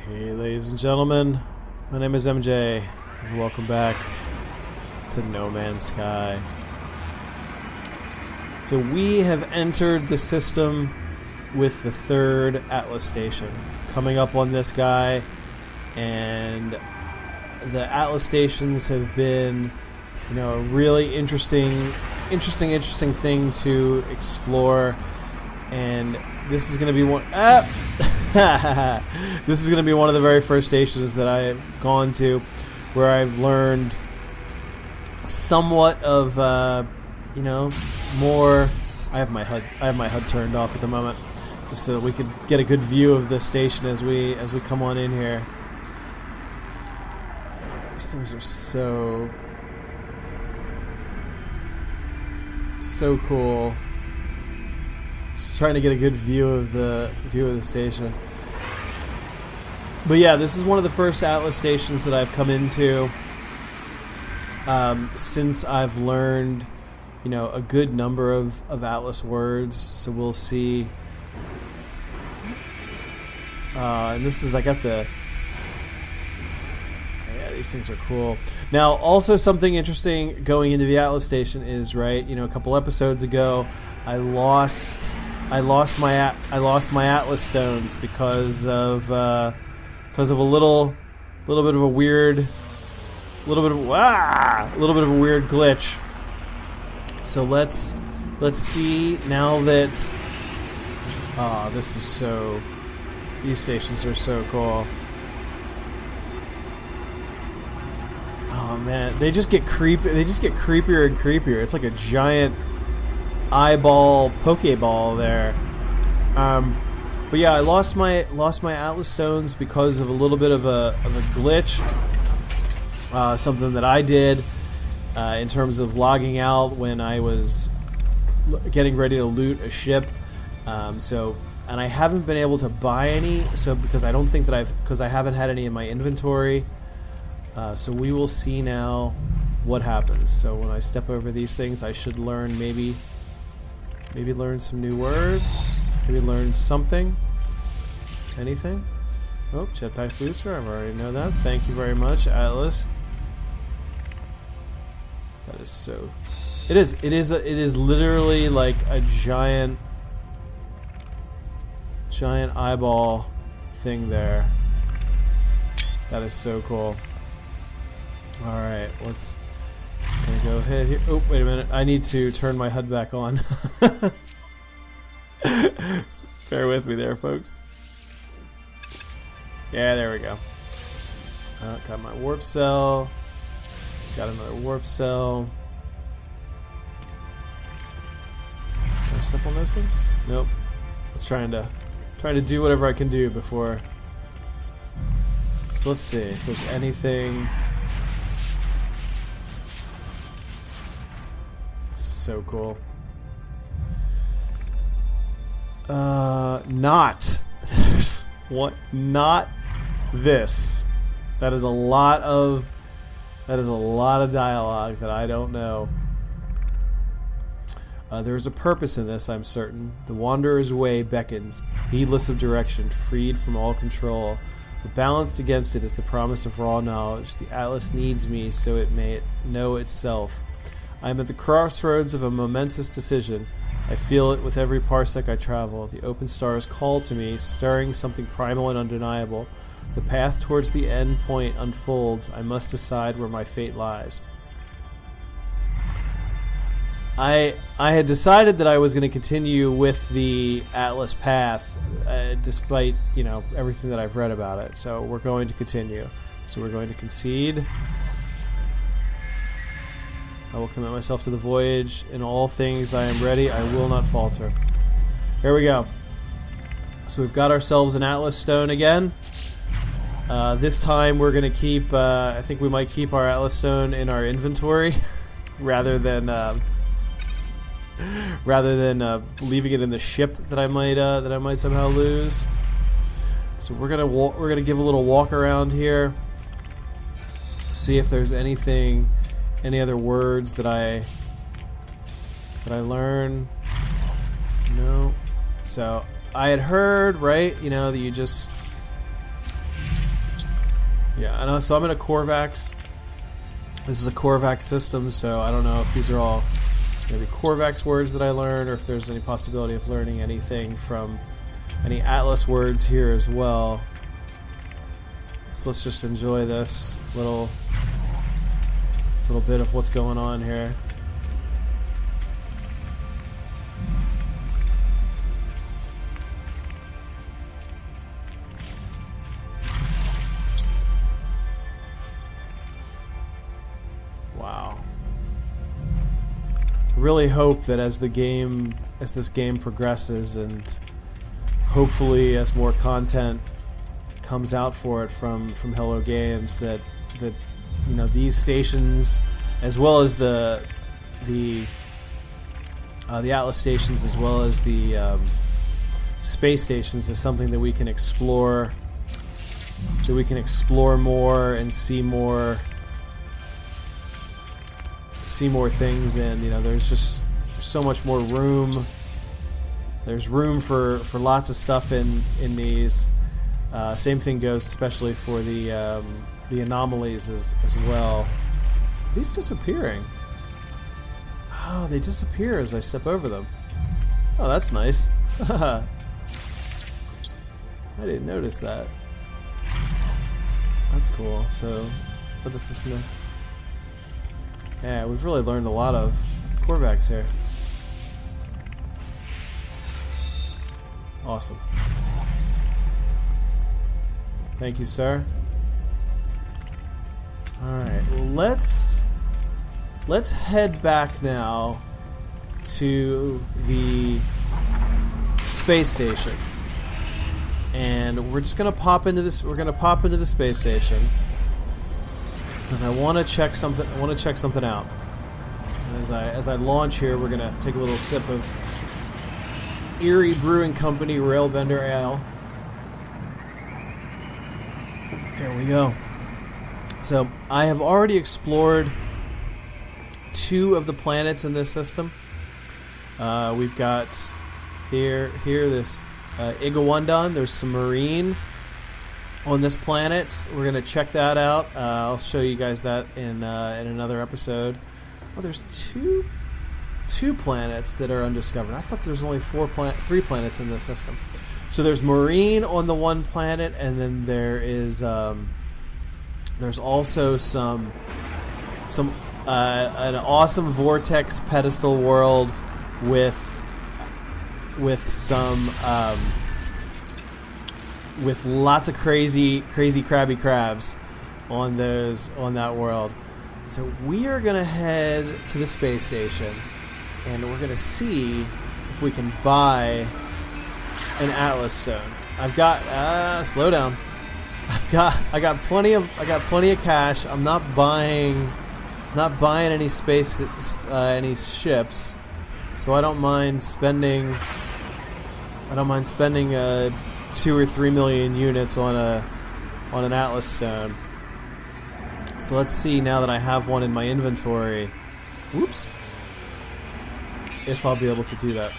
Hey, ladies and gentlemen, my name is MJ, and welcome back to No Man's Sky. So we have entered the system with the third Atlas station, coming up on this guy, and the Atlas stations have been, a really interesting thing to explore, and this is going to be one. This is going to be one of the very first stations that I've gone to, where I've learned somewhat of, more. I have my HUD turned off at the moment, just so that we could get a good view of the station as we come on in here. These things are so cool. Just trying to get a good view of the station. But yeah, this is one of the first Atlas stations that I've come into since I've learned, a good number of Atlas words. So we'll see. And this is, these things are cool. Now, also something interesting going into the Atlas station is, a couple episodes ago, I lost my Atlas stones because of a little bit of a weird glitch. So let's see now that these stations are so cool. Oh man, they just get creepy. They just get creepier and creepier. It's like a giant eyeball pokeball there. But yeah, I lost my Atlas stones because of a little bit of a glitch. Something that I did in terms of logging out when I was getting ready to loot a ship. And I haven't been able to buy any. Because I haven't had any in my inventory. So we will see now what happens. So when I step over these things, I should learn maybe learn some new words. Maybe learn something. Anything? Oh, jetpack booster. I already know that. Thank you very much, Atlas. That is so. It is literally like a giant eyeball thing there. That is so cool. All right, gonna go ahead here. Oh, wait a minute. I need to turn my HUD back on. Bear with me there, folks. Yeah, there we go. Got my warp cell. Got another warp cell. Can I step on those things? Nope. Just trying to do whatever I can do before. So let's see if there's anything. This is so cool. There's what? Not this. That is a lot of dialogue that I don't know. There is a purpose in this, I'm certain. The wanderer's way beckons, heedless of direction, freed from all control. But balanced against it is the promise of raw knowledge. The Atlas needs me so it may know itself. I am at the crossroads of a momentous decision. I feel it with every parsec I travel. The open stars call to me, stirring something primal and undeniable. The path towards the end point unfolds. I must decide where my fate lies. I had decided that I was going to continue with the Atlas path, despite, everything that I've read about it. So we're going to continue. So we're going to concede. I will commit myself to the voyage. In all things I am ready. I will not falter. Here we go. So we've got ourselves an Atlas stone again. This time we're going to keep, I think we might keep our Atlas stone in our inventory rather than leaving it in the ship that I might somehow lose. So we're gonna give a little walk around here, see if there's any other words that I learn. No. So I had heard, that you just Yeah, and so I'm in a Korvax. This is a Korvax system, so I don't know if these are all maybe Korvax words that I learned, or if there's any possibility of learning anything from any Atlas words here as well. So let's just enjoy this little bit of what's going on here. Wow. Really hope that as this game progresses, and hopefully as more content comes out for it from Hello Games, that you know, these stations, as well as the Atlas stations, as well as the space stations, is something that we can explore. That we can explore more and see more things in. You know, there's so much more room. There's room for lots of stuff in these. Same thing goes especially for the anomalies as well. Are these disappearing? Oh, they disappear as I step over them. Oh, that's nice. I didn't notice that. That's cool. So, what is this now? Yeah, we've really learned a lot of Korvax here. Awesome. Thank you, sir. Alright, well, let's head back now to the space station. And we're just gonna pop into this. We're gonna pop into the space station because I want to check something. I want to check something out. And as I launch here, we're gonna take a little sip of Erie Brewing Company Railbender Ale. There we go. So I have already explored 2 of the planets in this system. We've got here this Igawandon. There's some marine on this planet. We're gonna check that out. I'll show you guys that in another episode. Oh, there's two planets that are undiscovered. I thought there's only 3 planets in this system. So there's marine on the one planet, and then there is there's also some an awesome vortex pedestal world with some with lots of crazy crabby crabs on that world. So we are gonna head to the space station, and we're gonna see if we can buy an Atlas stone. I've got slow down. I got plenty of cash. I'm not buying any any ships. So I don't mind spending 2 or 3 million units on an Atlas stone. So let's see, now that I have one in my inventory, whoops, if I'll be able to do that.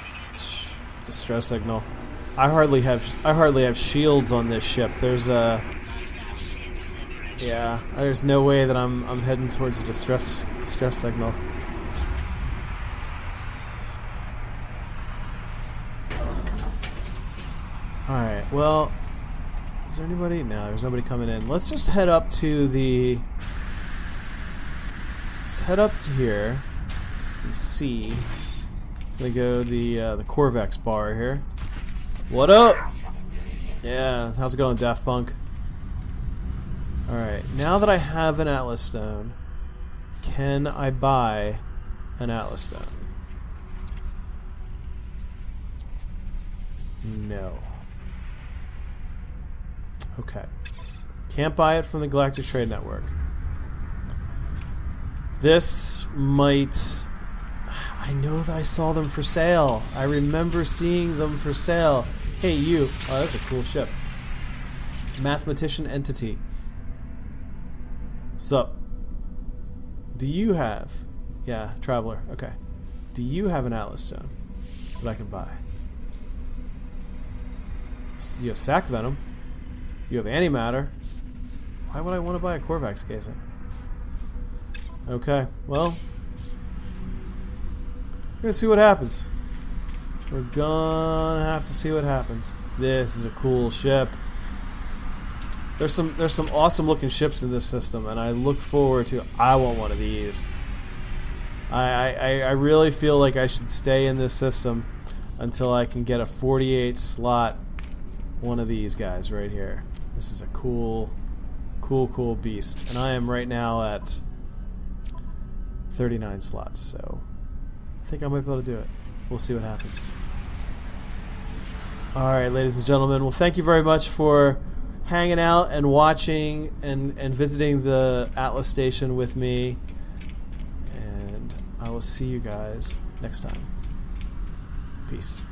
Distress signal. I hardly have shields on this ship. There's no way that I'm heading towards a distress signal. Alright, well, is there anybody? No, there's nobody coming in. Let's just head up to the... Let's head up to here and see. I'm gonna go the Korvax bar here. What up? Yeah, how's it going, Daft Punk? Alright, now that I have an Atlas stone, can I buy an Atlas stone? No. Okay. Can't buy it from the Galactic Trade Network. This might... I know that I saw them for sale. I remember seeing them for sale. Hey, you. Oh, that's a cool ship. Mathematician Entity. Sup? Do you have... Yeah, Traveler. Okay. Do you have an Atlas stone that I can buy? You have Sac Venom. You have Antimatter. Why would I want to buy a Korvax casing? Okay, well, we're gonna see what happens. We're gonna have to see what happens. This is a cool ship. There's some awesome looking ships in this system, and I look forward to. I want one of these. I really feel like I should stay in this system until I can get a 48 slot one of these guys right here. This is a cool beast, and I am right now at 39 slots, so I think I might be able to do it. We'll see what happens. Alright, ladies and gentlemen, well, thank you very much for hanging out and watching and visiting the Atlas Station with me, and I will see you guys next time. Peace.